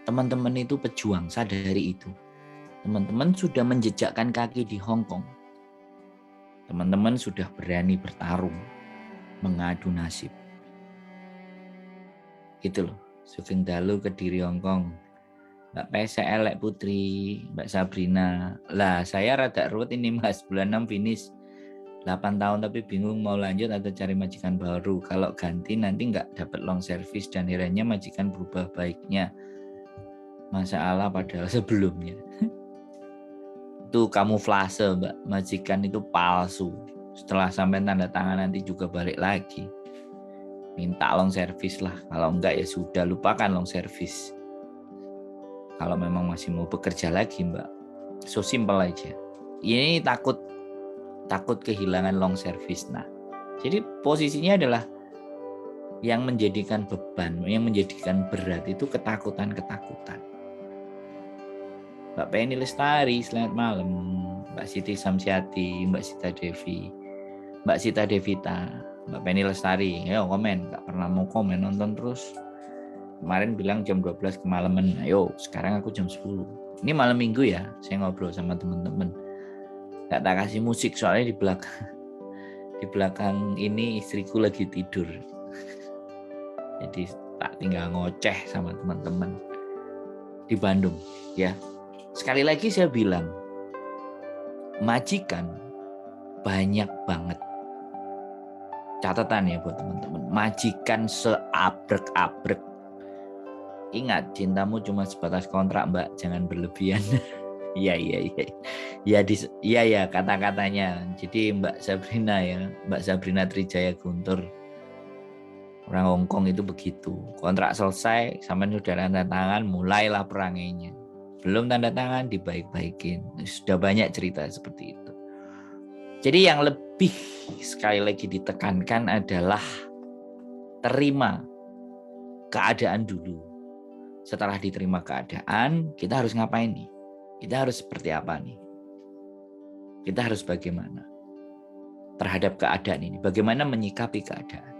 Teman-teman itu pejuang, sadari itu. Teman-teman sudah menjejakkan kaki di Hong Kong. Teman-teman sudah berani bertarung, mengadu nasib. Gitu loh, Sugeng Dalu Kediri Hong Kong. Mbak Pesa Elek Putri, Mbak Sabrina. Lah saya rada ruwet ini Mas, bulan 6 finish. 8 tahun tapi bingung mau lanjut atau cari majikan baru. Kalau ganti nanti nggak dapat long service dan akhirnya majikan berubah baiknya. Masalah padahal sebelumnya. Itu kamuflase Mbak, majikan itu palsu. Setelah sampai tanda tangan nanti juga balik lagi. Minta long service lah. Kalau enggak ya sudah, lupakan long service. Kalau memang masih mau bekerja lagi Mbak. So simple aja. Ini takut kehilangan long service. Nah, jadi posisinya adalah yang menjadikan beban, yang menjadikan berat itu ketakutan. Mbak Penny Lestari, selamat malam. Mbak Siti Samsiati, Mbak Sita Devi, Mbak Sita Devita, Mbak Penny Lestari, ayo komen, gak pernah mau komen, nonton terus. Kemarin bilang jam 12 kemalaman, ayo sekarang aku jam 10. Ini malam minggu ya, saya ngobrol sama teman-teman. Gak tak kasih musik soalnya di belakang ini istriku lagi tidur. Jadi tak tinggal ngoceh sama teman-teman di Bandung ya. Sekali lagi saya bilang, majikan banyak banget. Catatan ya buat teman-teman, majikan seabrek-abrek. Ingat, cintamu cuma sebatas kontrak Mbak, jangan berlebihan. Iya kata-katanya. Jadi Mbak Sabrina Trijaya Guntur, orang Hong Kong itu begitu. Kontrak selesai, sampai sudah tanda tangan, mulailah perangainya. Belum tanda tangan, dibaik-baikin. Sudah banyak cerita seperti itu. Jadi yang lebih sekali lagi ditekankan adalah terima keadaan dulu. Setelah diterima keadaan, kita harus ngapain nih? Kita harus seperti apa nih? Kita harus bagaimana terhadap keadaan ini? Bagaimana menyikapi keadaan?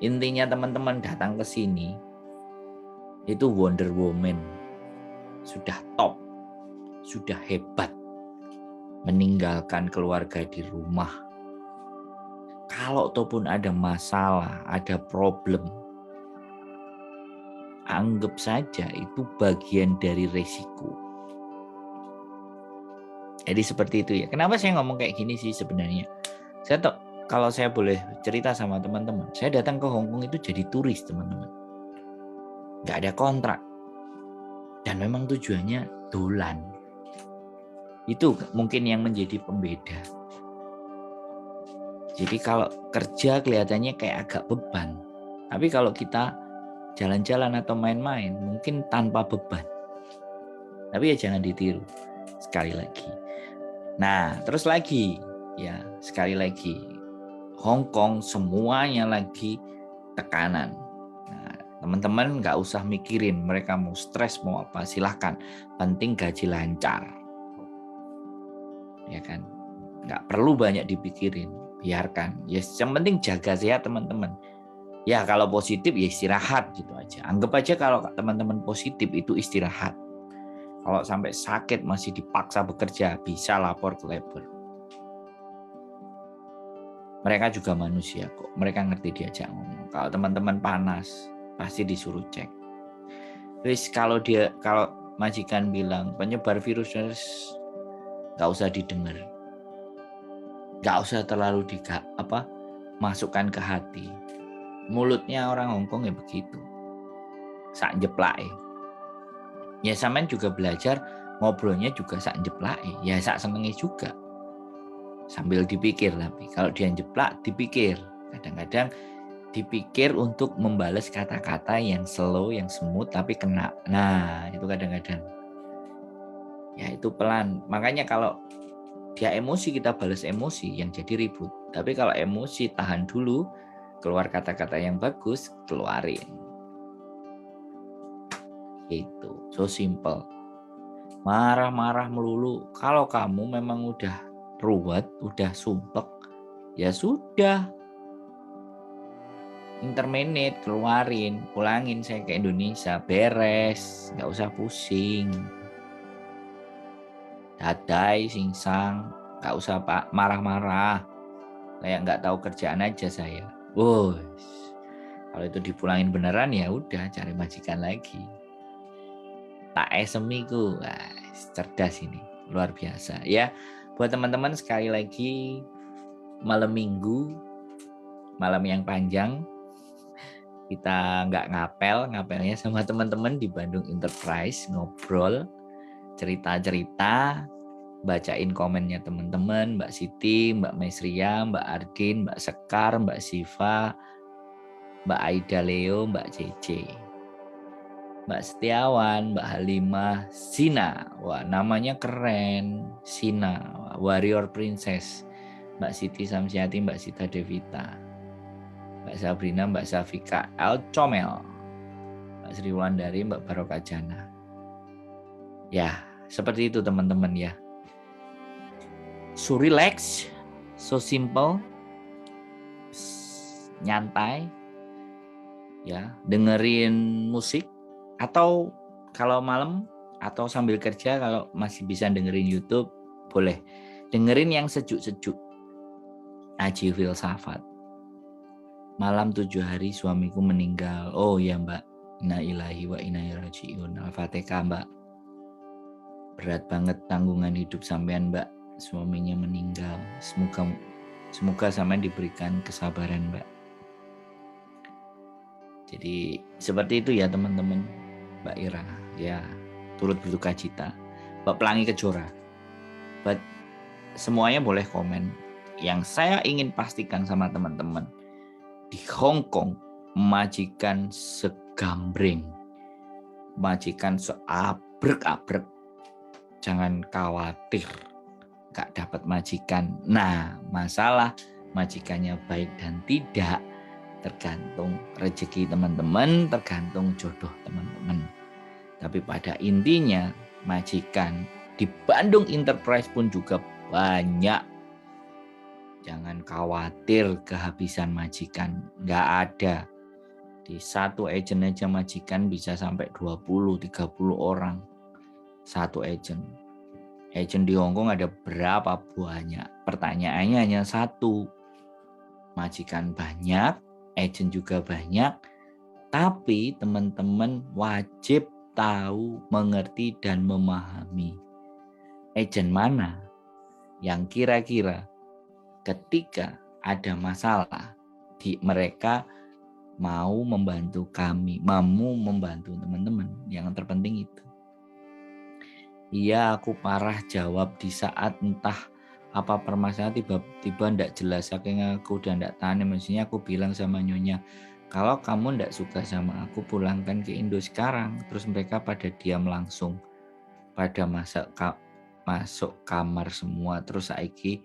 Intinya teman-teman datang ke sini, itu Wonder Woman. Sudah top, sudah hebat. Meninggalkan keluarga di rumah. Kalau ataupun ada masalah, ada problem, anggap saja itu bagian dari resiko. Jadi seperti itu ya. Kenapa saya ngomong kayak gini sih sebenarnya? Kalau saya boleh cerita sama teman-teman, saya datang ke Hong Kong itu jadi turis teman-teman. Gak ada kontrak. Dan memang tujuannya dolan. Itu mungkin yang menjadi pembeda. Jadi kalau kerja kelihatannya kayak agak beban. Tapi kalau kita jalan-jalan atau main-main mungkin tanpa beban. Tapi ya jangan ditiru. Sekali lagi. Nah, terus lagi ya, sekali lagi. Hong Kong semuanya lagi tekanan. Nah, teman-teman nggak usah mikirin mereka mau stres mau apa, silahkan. Penting gaji lancar. Ya kan? Nggak perlu banyak dipikirin. Biarkan. Ya, yang penting jaga sehat teman-teman. Ya kalau positif ya istirahat gitu aja. Anggap aja kalau teman-teman positif itu istirahat. Kalau sampai sakit masih dipaksa bekerja, bisa lapor ke labor. Mereka juga manusia kok. Mereka ngerti diajak ngomong. Kalau teman-teman panas, pasti disuruh cek. Terus kalau majikan bilang penyebar virus, nggak usah didengar. Nggak usah terlalu masukkan ke hati. Mulutnya orang Hong Kong ya begitu. Sak jeplake. Ya sampean juga belajar ngobrolnya juga sak jeplake. Ya sak senenge juga. Sambil dipikir tapi kalau dia jeplak dipikir. Kadang-kadang dipikir untuk membalas kata-kata yang slow, yang smooth tapi kena. Nah, itu kadang-kadang. Ya itu pelan. Makanya kalau dia emosi kita balas emosi yang jadi ribut. Tapi kalau emosi tahan dulu, keluar kata-kata yang bagus, keluarin. Itu so simple. marah-marah melulu. Kalau kamu memang udah ruwet, udah sumpek, ya sudah, interminate, keluarin, pulangin saya ke Indonesia, beres, nggak usah pusing. Dadai, singsang, nggak usah Pak marah-marah, kayak nggak tahu kerjaan aja saya. Kalau itu dipulangin beneran ya udah cari majikan lagi. Tak esemiku, cerdas ini, luar biasa ya. Buat teman-teman sekali lagi, malam minggu, malam yang panjang, kita nggak ngapelnya sama teman-teman di Bandung Enterprise, ngobrol, cerita-cerita, bacain komennya teman-teman, Mbak Siti, Mbak Mesria, Mbak Ardin, Mbak Sekar, Mbak Siva, Mbak Aida Leo, Mbak Cece, Mbak Setiawan, Mbak Halimah, Sina, wah namanya keren, Sina, Warrior Princess, Mbak Siti Samsiati, Mbak Sita Devita, Mbak Sabrina, Mbak Safika, El Comel, Mbak Sri Wulandari, Mbak Barokah Jana. Ya, seperti itu teman-teman ya. So relax, so simple, nyantai, ya, dengerin musik, atau kalau malam atau sambil kerja kalau masih bisa dengerin YouTube, boleh dengerin yang sejuk-sejuk. Aji Filsafat. Malam 7 hari suamiku meninggal. Oh ya Mbak, inna ilahi wa inna ilaihi rajiun. Al-Fatihah Mbak. Berat banget tanggungan hidup sampean Mbak. Suaminya meninggal. Semoga sampean diberikan kesabaran Mbak. Jadi seperti itu ya teman-teman. Mbak Ira ya turut berduka cita. Mbak Pelangi Kejora. But semuanya boleh komen. Yang saya ingin pastikan sama teman-teman, di Hong Kong majikan segambreng, majikan seabrek-abrek. Jangan khawatir gak dapat majikan. Nah, masalah majikannya baik dan tidak tergantung rezeki teman-teman, tergantung jodoh teman-teman. Tapi pada intinya majikan di Bandung Enterprise pun juga banyak. Jangan khawatir kehabisan majikan, nggak ada. Di satu agent aja majikan bisa sampai 20-30 orang. Satu agent. Agent di Hong Kong ada berapa banyak? Pertanyaannya hanya satu. Majikan banyak, agent juga banyak, tapi teman-teman wajib tahu, mengerti, dan memahami agent mana yang kira-kira ketika ada masalah mereka mau membantu kami, mau membantu teman-teman. Yang terpenting itu. Iya, aku parah jawab di saat entah apa permasalahan tiba-tiba tidak jelas, saking aku udah tidak tahan emosinya. Aku bilang sama nyonya, kalau kamu tidak suka sama aku, pulangkan ke Indo sekarang. Terus mereka pada diam langsung, pada masuk kamar semua. Terus saiki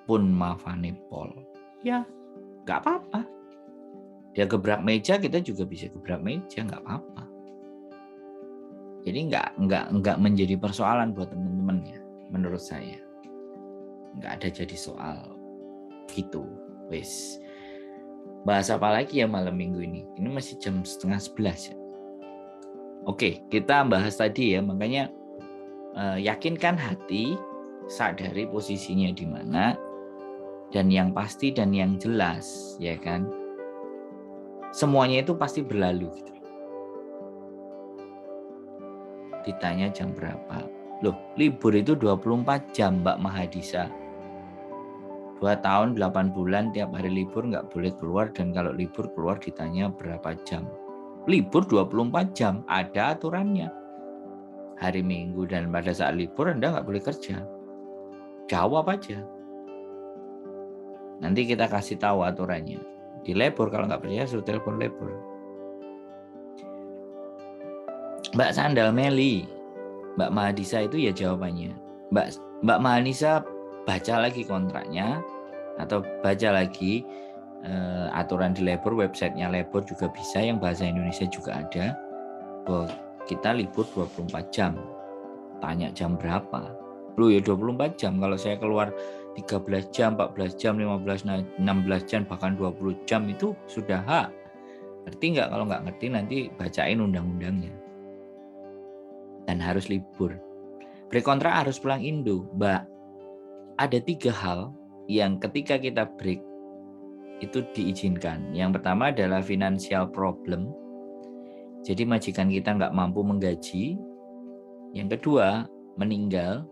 pun maafane pol. Ya, nggak apa-apa. Dia gebrak meja, kita juga bisa gebrak meja, nggak apa-apa. Jadi nggak menjadi persoalan buat teman-teman ya, menurut saya. Nggak ada jadi soal gitu. Wes. Bahas apa lagi ya malam minggu ini? Ini masih jam 10:30 ya. Oke, kita bahas tadi ya, makanya yakinkan hati, sadari posisinya di mana, dan yang pasti dan yang jelas, ya kan? Semuanya itu pasti berlalu gitu. Ditanya jam berapa? Loh, libur itu 24 jam Mbak Mahadisa. 2 tahun 8 bulan tiap hari libur nggak boleh keluar, dan kalau libur keluar ditanya berapa jam. Libur 24 jam, ada aturannya. Hari Minggu dan pada saat libur Anda nggak boleh kerja. Jawab aja. Nanti kita kasih tahu aturannya. Di labor, kalau nggak percaya suruh telepon labor. Mbak Sandal Meli, Mbak Mahadisa itu ya jawabannya. Mbak Mahadisa baca lagi kontraknya atau baca lagi aturan di labor, websitenya labor juga bisa, yang bahasa Indonesia juga ada. Bahwa kita libur 24 jam. tanya jam berapa. Loh ya 24 jam. Kalau saya keluar 13 jam, 14 jam, 15, 16 jam, bahkan 20 jam itu sudah hak. Ngerti nggak? Kalau nggak ngerti nanti bacain undang-undangnya. Dan harus libur. Break kontrak harus pulang Indo. Mbak, ada 3 hal yang ketika kita break itu diizinkan. Yang pertama adalah financial problem. Jadi majikan kita nggak mampu menggaji. Yang kedua, meninggal.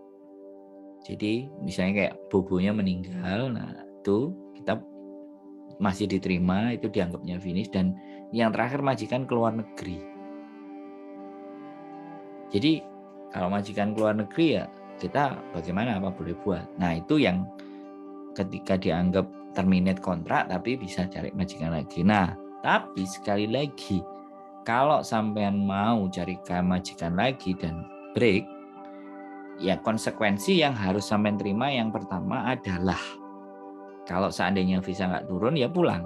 Jadi misalnya kayak bobonya meninggal, nah itu kita masih diterima, itu dianggapnya finish. Dan yang terakhir majikan keluar negeri. Jadi kalau majikan keluar negeri ya kita bagaimana, apa boleh buat. Nah itu yang ketika dianggap terminate kontrak tapi bisa cari majikan lagi. Nah tapi sekali lagi kalau sampean mau cari majikan lagi dan break, ya konsekuensi yang harus sampean terima yang pertama adalah kalau seandainya visa nggak turun ya pulang.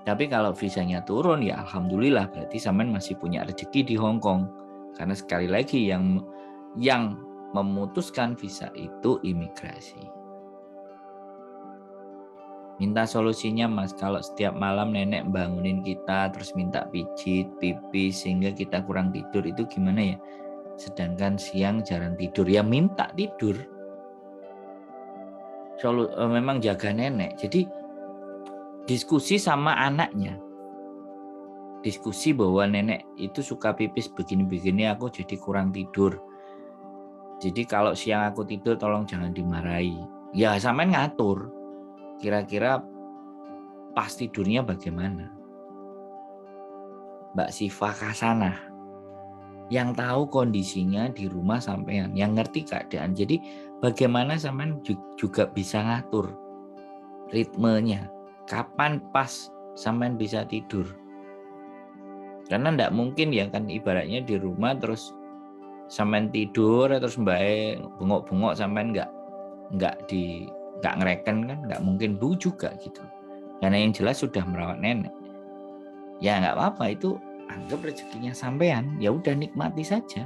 Tapi kalau visanya turun ya alhamdulillah, berarti sampean masih punya rezeki di Hong Kong. Karena sekali lagi yang memutuskan visa itu imigrasi. Minta solusinya Mas, kalau setiap malam nenek bangunin kita terus minta pijit, pipis sehingga kita kurang tidur, itu gimana ya? Sedangkan siang jarang tidur, ya minta tidur. Memang jaga nenek. Jadi diskusi sama anaknya. Diskusi bahwa nenek itu suka pipis begini-begini, aku jadi kurang tidur. Jadi kalau siang aku tidur tolong jangan dimarahi. Ya sampean ngatur. Kira-kira pas tidurnya bagaimana? Mbak Siva Kasanah yang tahu kondisinya di rumah sampean, yang ngerti keadaan. Jadi bagaimana sampean juga bisa ngatur ritmenya. Kapan pas sampean bisa tidur? Karena enggak mungkin ya kan, ibaratnya di rumah terus sampean tidur terus mbak bengok-bengok sampean enggak ngereken kan, nggak mungkin bu juga gitu. Karena yang jelas sudah merawat nenek. Ya nggak apa-apa, itu anggap rezekinya sampean, ya udah nikmati saja.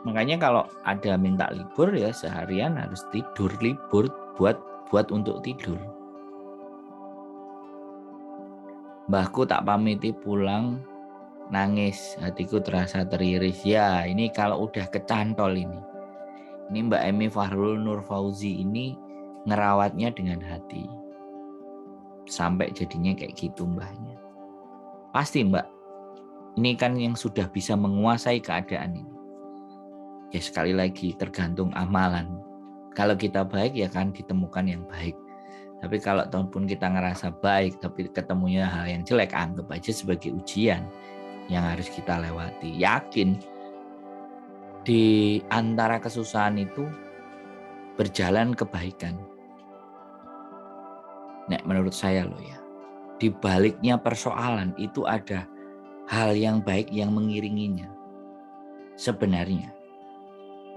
Makanya kalau ada minta libur ya seharian harus tidur, libur buat untuk tidur. Mbahku tak pamiti pulang nangis, hatiku terasa teriris. Ya ini kalau udah kecantol ini. Ini Mbak Emi Fahrul Nur Fauzi ini ngerawatnya dengan hati sampai jadinya kayak gitu mbahnya. Pasti mbak, ini kan yang sudah bisa menguasai keadaan ini. Ya sekali lagi tergantung amalan. Kalau kita baik ya kan ditemukan yang baik. Tapi kalau pun kita ngerasa baik tapi ketemunya hal yang jelek, anggap aja sebagai ujian yang harus kita lewati. Yakin di antara kesusahan itu berjalan kebaikan. Nek menurut saya loh ya, di baliknya persoalan itu ada hal yang baik yang mengiringinya. Sebenarnya.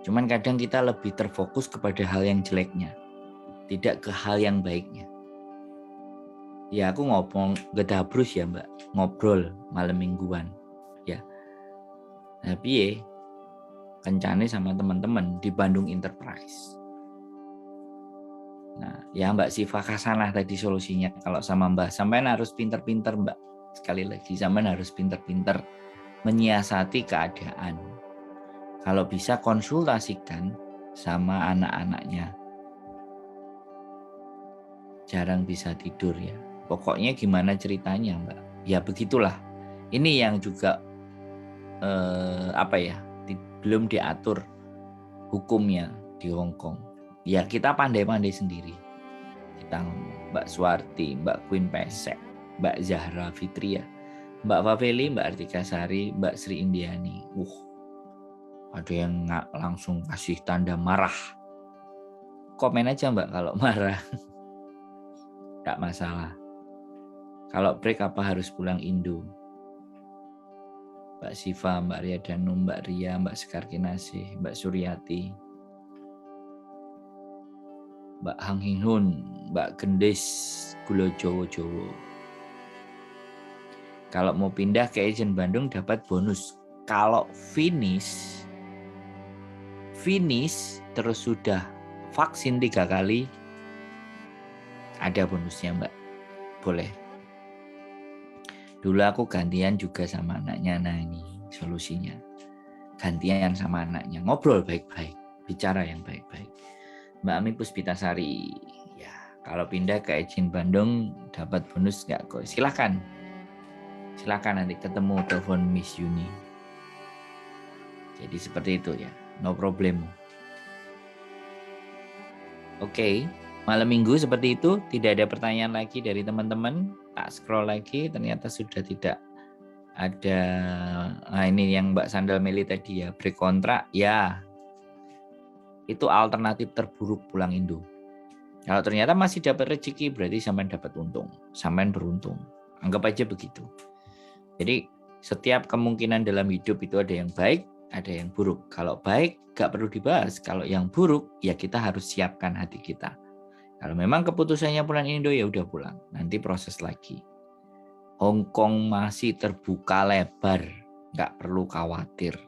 Cuman kadang kita lebih terfokus kepada hal yang jeleknya, tidak ke hal yang baiknya. Ya aku ngomong gedabrus ya mbak, ngobrol malam mingguan. Ya. Tapi ya, kencane sama teman-teman di Bandung Enterprise. Nah, ya Mbak Siva Kasanah tadi solusinya kalau sama Mbak, sampean harus pinter-pinter Mbak. Sekali lagi, sampean harus pinter-pinter menyiasati keadaan. Kalau bisa konsultasikan sama anak-anaknya. Jarang bisa tidur ya. Pokoknya gimana ceritanya Mbak? Ya begitulah. Ini yang juga belum diatur hukumnya di Hong Kong. Ya kita pandai-pandai sendiri. Kita ngomong Mbak Suwarti, Mbak Queen Pesek, Mbak Zahra Fitria, Mbak Fafeli, Mbak Artika Sari, Mbak Sri Indiani. Ada yang nggak langsung kasih tanda marah. Komen aja Mbak kalau marah. Nggak masalah. Kalau break apa harus pulang Indo? Mbak Siva, Mbak Ria Danum, Mbak Ria, Mbak Sekar Kinasih, Mbak Suryati, Mbak Hang Hinhun, Mbak Gendis, Gulo Jowo-Jowo. Kalau mau pindah ke agent Bandung dapat bonus. Kalau finish finish terus sudah vaksin 3 kali, ada bonusnya Mbak. Boleh. Dulu aku gantian juga sama anaknya. Nah ini solusinya. Gantian sama anaknya. Ngobrol baik-baik. Bicara yang baik-baik. Mbak Ami Puspitasari. Ya, kalau pindah ke Agent Bandung dapat bonus nggak kok? Silakan. Silakan nanti ketemu telepon Miss Yuni. Jadi seperti itu ya. No problem. Oke. Malam minggu seperti itu, tidak ada pertanyaan lagi dari teman-teman. Tak scroll lagi, ternyata sudah tidak ada. Nah ini yang Mbak Sandal Meli tadi ya, break kontrak. Ya, itu alternatif terburuk pulang Indo. Kalau ternyata masih dapat rezeki, berarti sampean dapat untung. Sampean beruntung. Anggap aja begitu. Jadi setiap kemungkinan dalam hidup itu ada yang baik, ada yang buruk. Kalau baik, gak perlu dibahas. Kalau yang buruk, ya kita harus siapkan hati kita. Kalau memang keputusannya pulang Indo, ya udah pulang. Nanti proses lagi. Hong Kong masih terbuka lebar. Nggak perlu khawatir.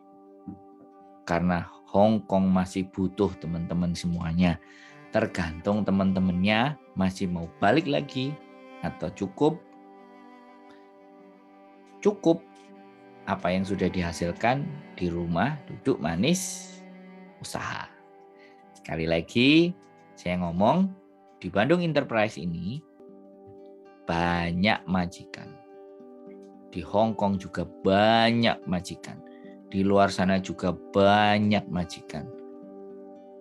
Karena Hong Kong masih butuh teman-teman semuanya. Tergantung teman-temannya masih mau balik lagi atau cukup apa yang sudah dihasilkan di rumah, duduk manis, usaha. Sekali lagi saya ngomong, di Bandung Enterprise ini banyak majikan. Di Hong Kong juga banyak majikan. Di luar sana juga banyak majikan.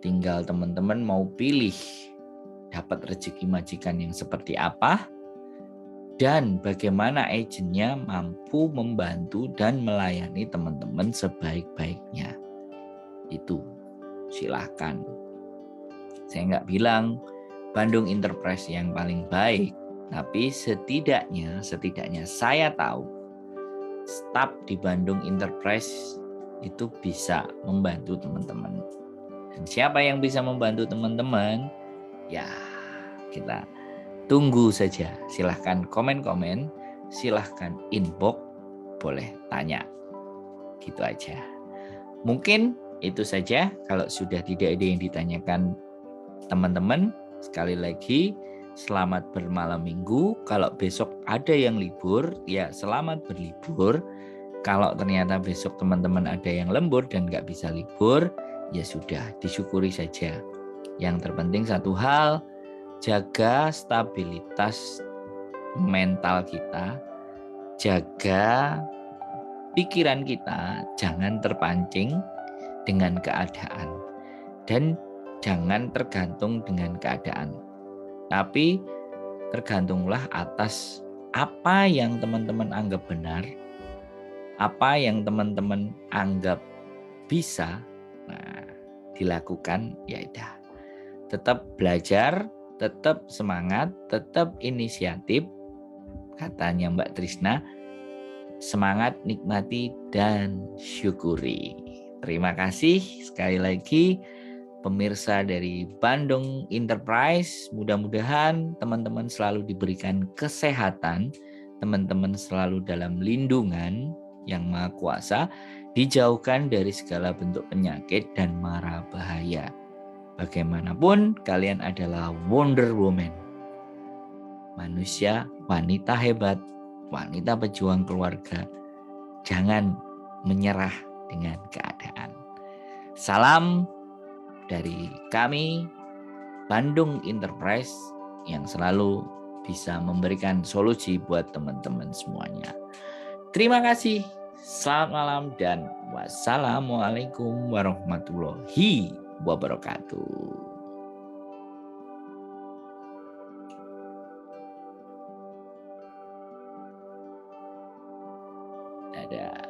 Tinggal teman-teman mau pilih dapat rezeki majikan yang seperti apa dan bagaimana agennya mampu membantu dan melayani teman-teman sebaik-baiknya. Itu silahkan. Saya nggak bilang Bandung Enterprise yang paling baik, tapi setidaknya saya tahu staf di Bandung Enterprise itu bisa membantu teman-teman. Dan siapa yang bisa membantu teman-teman? Ya, kita tunggu saja. Silahkan komen-komen, silahkan inbox, boleh tanya. Gitu aja. Mungkin itu saja. Kalau sudah tidak ada yang ditanyakan teman-teman, sekali lagi selamat bermalam minggu. Kalau besok ada yang libur, ya selamat berlibur. Kalau ternyata besok teman-teman ada yang lembur dan nggak bisa libur, ya sudah, disyukuri saja. Yang terpenting satu hal, jaga stabilitas mental kita, jaga pikiran kita, jangan terpancing dengan keadaan. Dan jangan tergantung dengan keadaan. Tapi tergantunglah atas apa yang teman-teman anggap benar, apa yang teman-teman anggap bisa, nah, dilakukan, ya udah. Tetap belajar, tetap semangat, tetap inisiatif. Katanya Mbak Trisna, semangat, nikmati, dan syukuri. Terima kasih sekali lagi pemirsa dari Bandung Enterprise. Mudah-mudahan teman-teman selalu diberikan kesehatan, teman-teman selalu dalam lindungan yang Maha Kuasa, dijauhkan dari segala bentuk penyakit dan mara bahaya. Bagaimanapun kalian adalah Wonder Woman, manusia, wanita hebat, wanita pejuang keluarga. Jangan menyerah dengan keadaan. Salam dari kami Bandung Enterprise yang selalu bisa memberikan solusi buat teman-teman semuanya. Terima kasih. Selamat malam dan wassalamualaikum warahmatullahi wabarakatuh. Dadah.